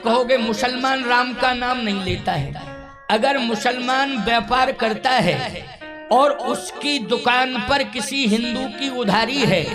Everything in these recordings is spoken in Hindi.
कहोगे मुसलमान राम का नाम नहीं लेता है। अगर मुसलमान व्यापार करता है और उसकी दुकान पर किसी हिंदू की उधारी है,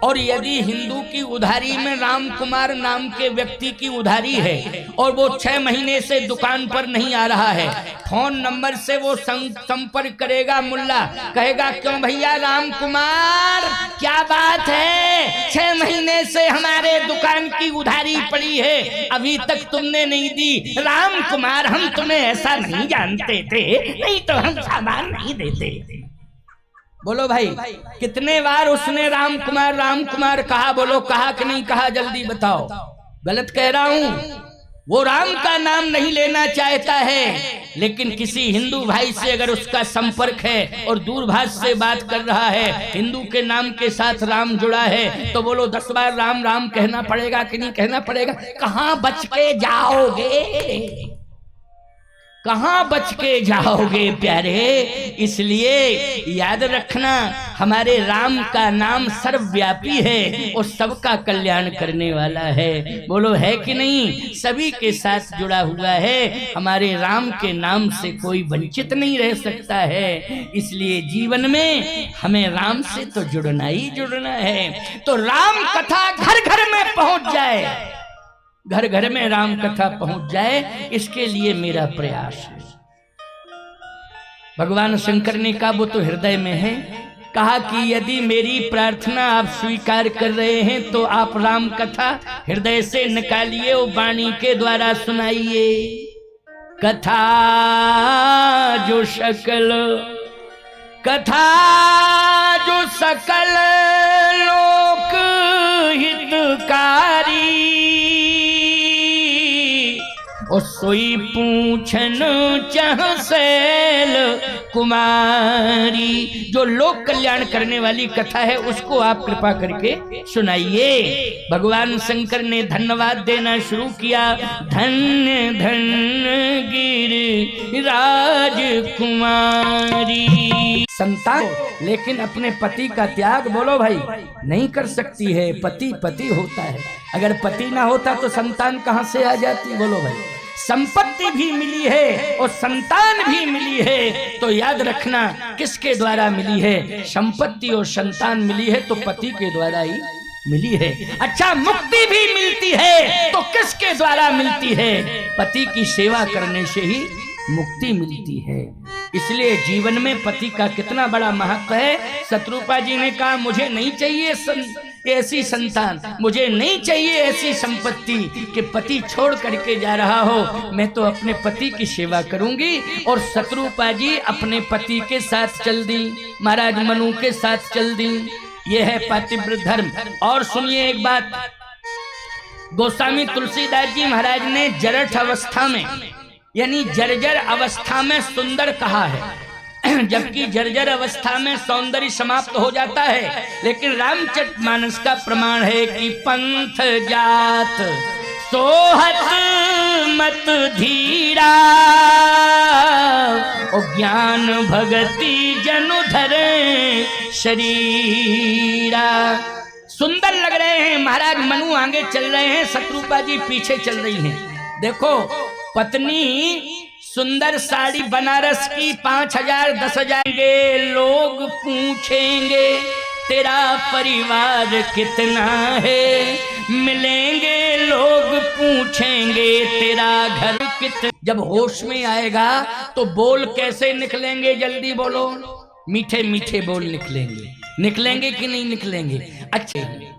और यदि हिंदू की उधारी में राम कुमार नाम के व्यक्ति की उधारी है और वो 6 महीने से दुकान पर नहीं आ रहा है, फोन नंबर से वो संपर्क करेगा मुल्ला, कहेगा क्यों भैया राम कुमार क्या बात है, 6 महीने से हमारे दुकान की उधारी पड़ी है, अभी तक तुमने नहीं दी। राम कुमार हम तुम्हें ऐसा नहीं जानते थे, नहीं तो हम सामान नहीं देते। बोलो भाई, कितने बार उसने राम कुमार कहा? बोलो कहा कि नहीं कहा? जल्दी बताओ। गलत कह रहा हूं? वो राम का नाम नहीं लेना चाहता है, लेकिन किसी हिंदू भाई से अगर उसका संपर्क है और दूरभाष से बात कर रहा है, हिंदू के नाम के साथ राम जुड़ा है, तो बोलो 10 बार राम राम कहना पड़ेगा कि नहीं कहना पड़ेगा? कहां बच के जाओगे, कहां बच के जाओगे प्यारे। इसलिए याद रखना, हमारे राम का नाम सर्वव्यापी है और सबका कल्याण करने वाला है। बोलो है कि नहीं? सभी के साथ जुड़ा हुआ है। हमारे राम के नाम से कोई वंचित नहीं रह सकता है। इसलिए जीवन में हमें राम से तो जुड़ना ही जुड़ना है। तो राम कथा घर घर में पहुंच जाए, घर घर में राम कथा पहुंच जाए, इसके लिए मेरा प्रयास है। भगवान शंकर ने कहा वो तो हृदय में है, कहा कि यदि मेरी प्रार्थना आप स्वीकार कर रहे हैं तो आप राम कथा हृदय से निकालिए और वाणी के द्वारा सुनाइए। कथा जो सकल लोक हितकारी, और सोई पूछन चाह सैल कुमारी। जो लोक कल्याण करने वाली कथा है उसको आप कृपा करके सुनाइए। भगवान शंकर ने धन्यवाद देना शुरू किया। धन्य धन्य गिरिराज कुमारी। संतान लेकिन अपने पति का त्याग, बोलो भाई, नहीं कर सकती है। पति पति होता है, अगर पति ना होता तो संतान कहां से आ जाती? बोलो भाई, संपत्ति भी मिली है और संतान भी मिली है, तो याद रखना किसके द्वारा मिली है? संपत्ति और संतान मिली है तो पति के द्वारा ही मिली है। अच्छा, मुक्ति भी मिलती है तो किसके द्वारा मिलती है? पति की सेवा करने से ही मुक्ति मिलती है। इसलिए जीवन में पति का कितना बड़ा महत्व है। शत्रुपा जी ने कहा मुझे नहीं चाहिए ऐसी संतान, मुझे नहीं चाहिए ऐसी संपत्ति कि पति छोड़ करके जा रहा हो, मैं तो अपने पति की सेवा करूंगी। और शत्रुपा जी अपने पति के साथ चल दी, महाराज मनु के साथ चल दी। यह है पातिव्रत धर्म। और सुनिए एक बात, गोस्वामी तुलसीदास जी महाराज ने जरठ अवस्था में यानी जर्जर अवस्था में सुंदर कहा है, जबकि जर्जर अवस्था में सौंदर्य समाप्त हो जाता है। लेकिन रामचरितमानस का प्रमाण है कि पंथ जात सोहत मत धीरा, और ज्ञान भगति जनु धरे शरीरा। सुंदर लग रहे हैं, महाराज मनु आगे चल रहे हैं, शत्रुपा जी पीछे चल रही हैं। देखो, पत्नी सुंदर साड़ी बनारस की 5000 10,000 के लोग पूछेंगे तेरा परिवार कितना है, मिलेंगे लोग पूछेंगे तेरा घर कितना। जब होश में आएगा तो बोल कैसे निकलेंगे? जल्दी बोलो। मीठे मीठे बोल निकलेंगे। निकलेंगे कि नहीं निकलेंगे? अच्छे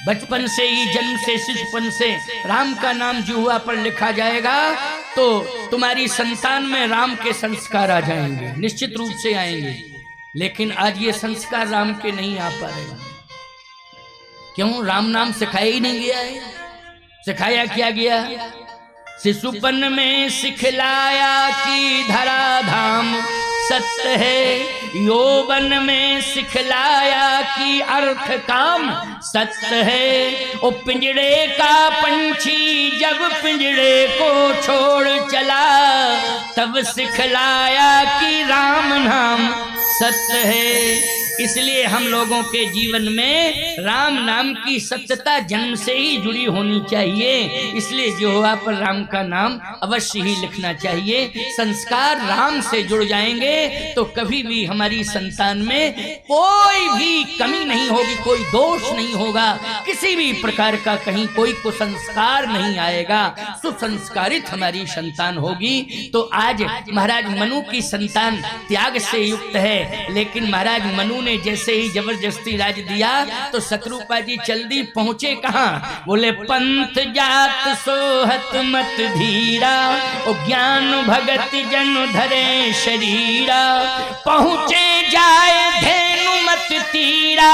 बचपन से ही, जन्म से, शिशुपन से राम का नाम जुहुआ पर लिखा जाएगा तो तुम्हारी संतान में राम के संस्कार आ जाएंगे, निश्चित रूप से आएंगे। लेकिन आज ये संस्कार राम के नहीं आ पा रहे। क्यों? राम नाम सिखाया ही नहीं गया है। सिखाया क्या गया? शिशुपन में सिखलाया कि धरा धाम सत्य है, यौवन में सिखलाया कि अर्थ काम सत्य है। ओ पिंजड़े का पंछी जब पिंजड़े को छोड़ चला, तब सिखलाया कि राम नाम सत्य है। इसलिए हम लोगों के जीवन में राम नाम की सत्यता जन्म से ही जुड़ी होनी चाहिए। इसलिए जिह्वा पर राम का नाम अवश्य ही लिखना चाहिए। संस्कार राम से जुड़ जाएंगे तो कभी भी हमारी संतान में कोई भी कमी नहीं होगी, कोई दोष नहीं होगा, किसी भी प्रकार का कहीं कोई कुसंस्कार नहीं आएगा, सुसंस्कारित हमारी संतान होगी। तो आज महाराज मनु की संतान त्याग से युक्त है, लेकिन महाराज मनु ने जैसे ही जबरदस्ती राज दिया तो शत्रुपा जी जल्दी पहुंचे कहाँ? बोले पंथ जात सोहत मत धीरा, ओ ज्ञान भगत जन धरे शरीरा, पहुंचे जाए धेनु मत तीरा,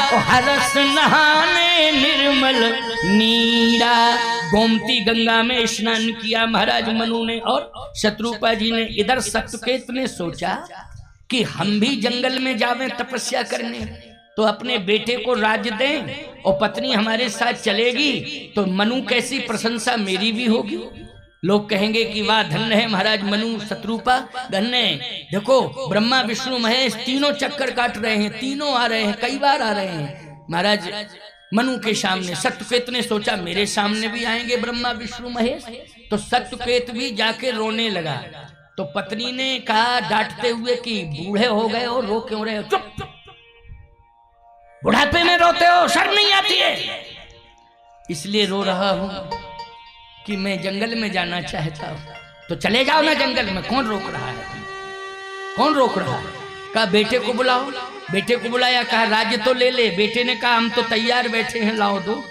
ओ हरस नहाने निर्मल नीरा। गोमती गंगा में स्नान किया महाराज मनु ने, और शत्रुपा जी ने। इधर सत्यकेत ने सोचा कि हम भी जंगल में जावें तपस्या करने, तो अपने बेटे को राज्य दें और पत्नी हमारे साथ चलेगी तो मनु कैसी प्रशंसा मेरी भी होगी। लोग कहेंगे कि वाह धन्य है महाराज मनु, शत्रुपा धन्य है। देखो ब्रह्मा विष्णु महेश तीनों चक्कर काट रहे हैं, तीनों आ रहे हैं, कई बार आ रहे हैं महाराज मनु के सामने। सत्यकेत ने सोचा मेरे सामने भी आएंगे ब्रह्मा विष्णु महेश, तो सत्यकेत भी जाके रोने लगा। तो पत्नी ने कहा डांटते हुए कि बूढ़े हो गए हो, रो क्यों रहे हो? चुप, बुढ़ापे में रोते हो, शर्म नहीं आती है? इसलिए रो रहा हूं कि मैं जंगल में जाना चाहता हूं। तो चले जाओ ना जंगल में, कौन रोक रहा है? कौन रोक रहा है? कहा बेटे को बुलाओ। बेटे को बुलाया, कहा राज्य तो ले ले। बेटे ने कहा हम तो तैयार बैठे हैं, लाओ दो।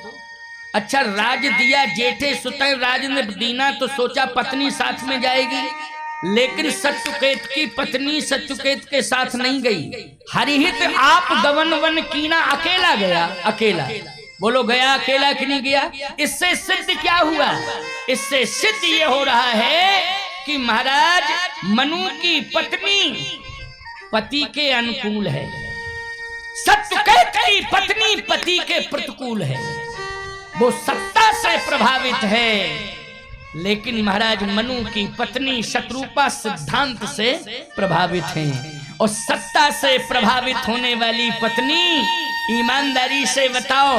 अच्छा राज दिया, जेठे सुतय राज ने दीना, तो सोचा पत्नी साथ में जाएगी, लेकिन सत्यकेत की पत्नी सत्यकेत के साथ नहीं गई। हरिहित आप गवन वन कीना, अकेला गया, अकेला। बोलो गया अकेला कि नहीं गया? इससे सिद्ध क्या हुआ? इससे सिद्ध ये हो रहा है कि महाराज मनु की पत्नी पति के अनुकूल है, सत्यकेत की पत्नी पति के प्रतिकूल है। वो सत्ता से प्रभावित है, लेकिन महाराज मनु की पत्नी शत्रुपा सिद्धांत से प्रभावित हैं। और सत्ता से प्रभावित होने वाली पत्नी, ईमानदारी से बताओ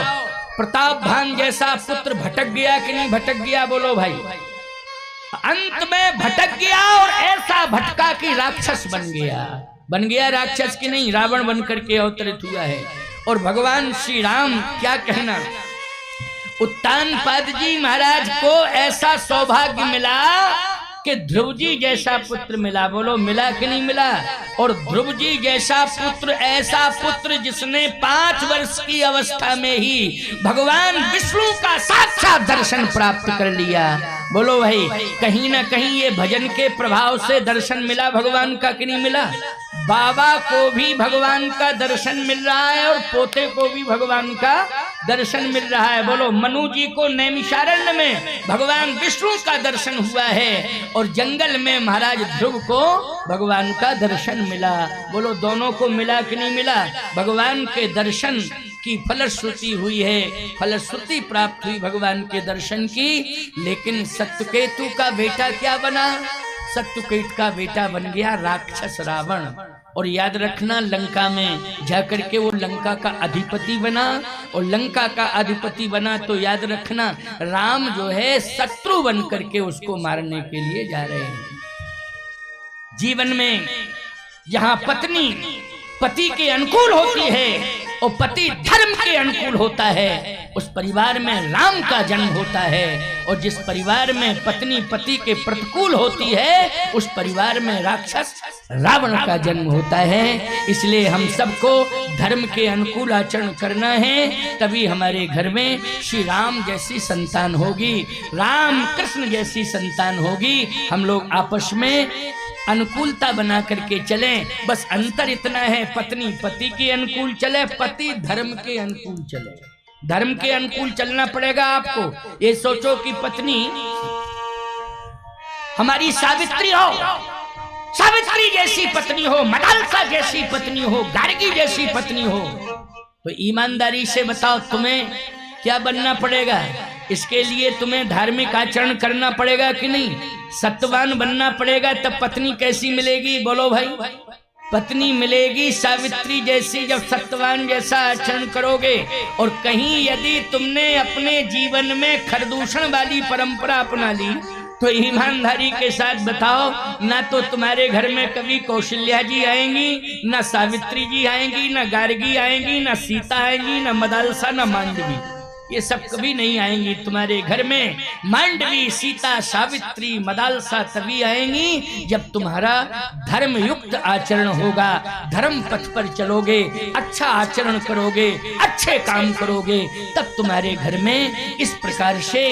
प्रताप भान जैसा पुत्र भटक गया कि नहीं भटक गया? बोलो भाई। अंत में भटक गया और ऐसा भटका कि राक्षस बन गया। बन गया राक्षस की नहीं, रावण बन करके अवतरित हुआ है। और भगवान श्री राम क्या कहना, उत्तानपाद जी महाराज को ऐसा सौभाग्य मिला कि ध्रुव जी जैसा पुत्र मिला। बोलो मिला कि नहीं मिला? और ध्रुव जी जैसा पुत्र, ऐसा पुत्र जिसने 5 वर्ष की अवस्था में ही भगवान विष्णु का साक्षात दर्शन प्राप्त कर लिया। बोलो भाई, कहीं ना कहीं ये भजन के प्रभाव से दर्शन मिला भगवान का कि नहीं मिला? बाबा को भी भगवान का दर्शन मिल रहा है और पोते को भी भगवान का दर्शन मिल रहा है। बोलो मनु जी को नैमिषारण्य में भगवान विष्णु का दर्शन हुआ है और जंगल में महाराज ध्रुव को भगवान का दर्शन मिला। बोलो दोनों को मिला कि नहीं मिला? भगवान के दर्शन की फलश्रुति हुई है, फलश्रुति प्राप्त हुई भगवान के दर्शन की। लेकिन सत्यकेतु का बेटा क्या बना? सत्यकेत का बेटा बन गया राक्षस रावण। और याद रखना, लंका में जाकर के वो लंका का अधिपति बना, और लंका का अधिपति बना तो याद रखना राम जो है शत्रु बन करके उसको मारने के लिए जा रहे हैं। जीवन में जहां पत्नी पति के अनुकूल होती है और पति धर्म के अनुकूल होता है, उस परिवार में राम का जन्म होता है। और जिस परिवार में पत्नी पति के प्रतिकूल होती है, उस परिवार में राक्षस रावण का जन्म होता है। इसलिए हम सबको धर्म के अनुकूल आचरण करना है, तभी हमारे घर में श्री राम जैसी संतान होगी, राम कृष्ण जैसी संतान होगी। हम लोग आपस में अनुकूलता बना करके चलें। बस अंतर इतना है, पत्नी पति के अनुकूल चले, पति धर्म के अनुकूल चले। धर्म के अनुकूल चलना पड़ेगा आपको। ये सोचो कि पत्नी हमारी सावित्री हो, सावित्री जैसी पत्नी हो, मदालसा जैसी पत्नी हो, गार्गी जैसी पत्नी हो, तो ईमानदारी से बताओ तुम्हें क्या बनना पड़ेगा? इसके लिए तुम्हें धार्मिक आचरण करना पड़ेगा कि नहीं? सत्यवान बनना पड़ेगा, तब पत्नी कैसी मिलेगी? बोलो भाई। पत्नी मिलेगी सावित्री जैसी जब सत्यवान जैसा आचरण करोगे। और कहीं यदि तुमने अपने जीवन में खरदूषण वाली परंपरा अपना ली तो ईमानदारी के साथ बताओ, ना तो तुम्हारे घर में कभी कौशल्या जी आएंगी, ना सावित्री जी आएंगी, ना गार्गी आएंगी, ना सीता आएंगी, ना मदालसा, ना मांडवी, ये सब कभी नहीं आएंगी तुम्हारे घर में। मांडवी, सीता, सावित्री, मदालसा तभी आएंगी जब तुम्हारा धर्म युक्त आचरण होगा, धर्म पथ पर चलोगे, अच्छा आचरण करोगे, अच्छे काम करोगे, तब तुम्हारे घर में इस प्रकार से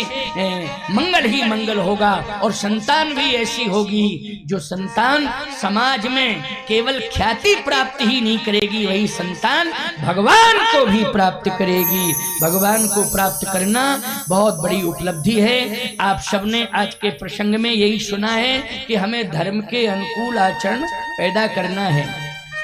मंगल ही मंगल होगा। और संतान भी ऐसी होगी जो संतान समाज में केवल ख्याति प्राप्त ही नहीं करेगी, वही संतान भगवान को भी प्राप्त करेगी। भगवान को प्राप्त करना बहुत बड़ी उपलब्धि है। आप सबने आज के प्रसंग में यही सुना है कि हमें धर्म के अनुकूल आचरण पैदा करना है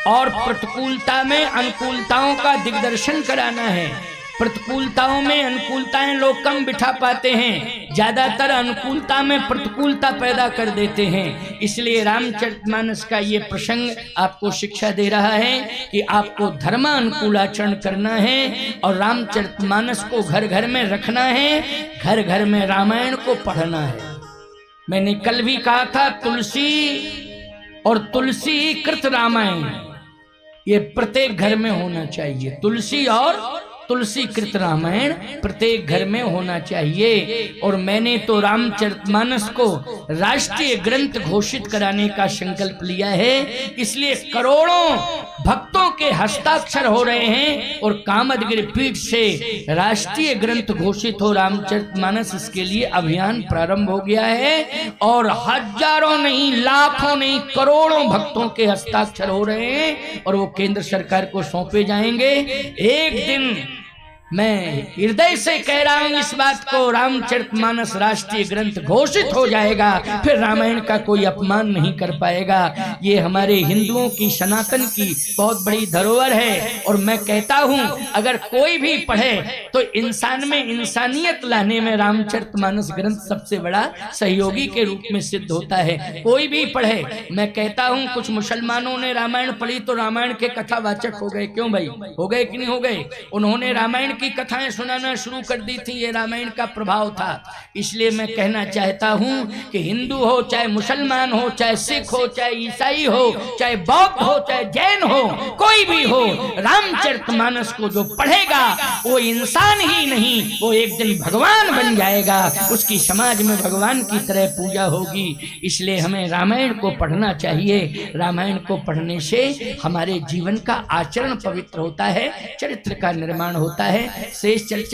और प्रतिकूलता में अनुकूलताओं का दिग्दर्शन कराना है। प्रतिकूलताओं में अनुकूलताएं लोग कम बिठा पाते हैं, ज्यादातर अनुकूलता में प्रतिकूलता पैदा कर देते हैं। इसलिए रामचरितमानस का ये प्रसंग आपको शिक्षा दे रहा है कि आपको धर्मानुकूल आचरण करना है और रामचरितमानस को घर घर में रखना है, घर घर में रामायण को पढ़ना है। मैंने कल भी कहा था, तुलसी और तुलसी कृत रामायण ये प्रत्येक घर में होना चाहिए। तुलसी और तुलसी कृत रामायण प्रत्येक घर में होना चाहिए। और मैंने तो रामचरितमानस को राष्ट्रीय ग्रंथ घोषित कराने का संकल्प लिया है, इसलिए करोड़ों भक्तों के हस्ताक्षर हो रहे हैं और कामदगिरि पीठ से राष्ट्रीय ग्रंथ घोषित हो रामचरितमानस, इसके लिए अभियान प्रारंभ हो गया है। और हजारों नहीं, लाखों नहीं, करोड़ों भक्तों के हस्ताक्षर हो रहे हैं और वो केंद्र सरकार को सौंपे जाएंगे। एक दिन मैं हृदय से कह रहा हूं इस बात को, रामचरितमानस राष्ट्रीय ग्रंथ घोषित हो जाएगा, फिर रामायण का कोई अपमान नहीं कर पाएगा। ये हमारे हिंदुओं की, सनातन की बहुत बड़ी धरोहर है। और मैं कहता हूं अगर कोई भी पढ़े तो इंसान में इंसानियत लाने में रामचरितमानस ग्रंथ सबसे बड़ा सहयोगी के रूप में सिद्ध होता है। कोई भी पढ़े, मैं कहता हूं कुछ मुसलमानों ने रामायण पढ़ी तो रामायण के कथावाचक हो गए। क्यों भाई, हो गए कि नहीं हो गए? उन्होंने रामायण की कथाएं सुनाना शुरू कर दी थी, ये रामायण का प्रभाव था। इसलिए मैं कहना चाहता हूं कि हिंदू हो, चाहे मुसलमान हो, चाहे सिख हो, चाहे ईसाई हो, चाहे बौद्ध हो, चाहे जैन हो, कोई भी हो, रामचरितमानस को जो पढ़ेगा वो इंसान ही नहीं, वो एक दिन भगवान बन जाएगा, उसकी समाज में भगवान की तरह पूजा होगी। इसलिए हमें रामायण को पढ़ना चाहिए। रामायण को पढ़ने से हमारे जीवन का आचरण पवित्र होता है, चरित्र का निर्माण होता है। शेष चर्चा